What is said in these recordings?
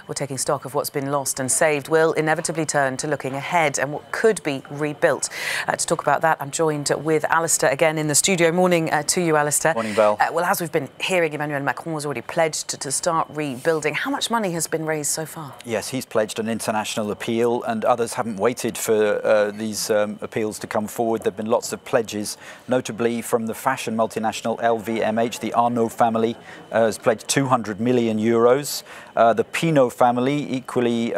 We're taking stock of what's been lost and saved will inevitably turn to looking ahead and what could be rebuilt. To talk about that, I'm joined with Alistair again in the studio. Morning to you, Alistair. Morning, Val. Well, as we've been hearing, Emmanuel Macron has already pledged to start rebuilding. How much money has been raised so far? Yes, he's pledged an international appeal, and others haven't waited for these appeals to come forward. There have been lots of pledges, notably from the fashion multinational LVMH. The Arnault family has pledged 200 million euros. The Pinault family, equally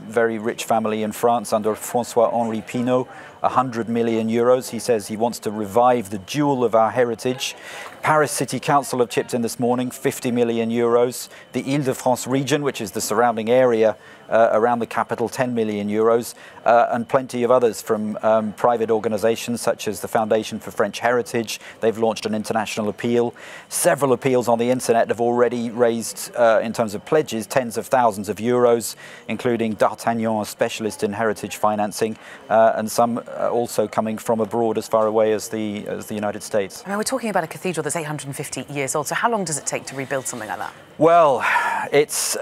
very rich family in France under François-Henri Pinault, 100 million euros. He says he wants to revive the jewel of our heritage. Paris City Council have chipped in this morning, 50 million euros. The Ile-de-France region, which is the surrounding area around the capital, 10 million euros, and plenty of others from private organisations such as the Foundation for French Heritage. They've launched an international appeal. Several appeals on the internet have already raised, in terms of pledges, tens of thousands of euros, including D'Artagnan, a specialist in heritage financing, and some also coming from abroad as far away as the United States. I mean, we're talking about a cathedral that's 850 years old, so how long does it take to rebuild something like that? Well, it's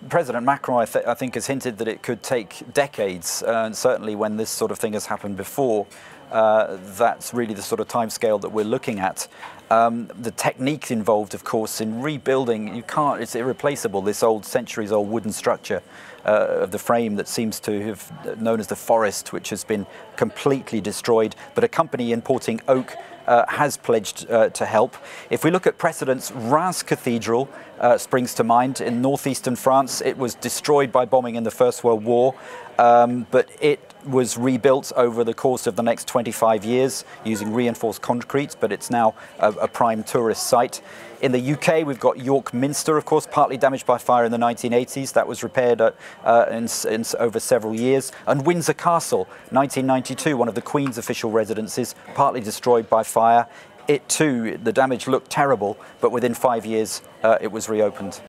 President Macron, I think, has hinted that it could take decades, and certainly when this sort of thing has happened before, that's really the sort of timescale that we're looking at. The technique involved, of course, in rebuilding, it's irreplaceable, this centuries-old wooden structure of the frame that seems to have known as the forest, which has been completely destroyed. But a company importing oak has pledged to help. If we look at precedents, Reims Cathedral springs to mind. In northeastern France, it was destroyed by bombing in the First World War, but it was rebuilt over the course of the next 25 years using reinforced concrete, but it's now a prime tourist site. In the UK, we've got York Minster, of course, partly damaged by fire in the 1980s. That was repaired over several years. And Windsor Castle, 1992, one of the Queen's official residences, partly destroyed by fire. It too, the damage looked terrible, but within 5 years, it was reopened.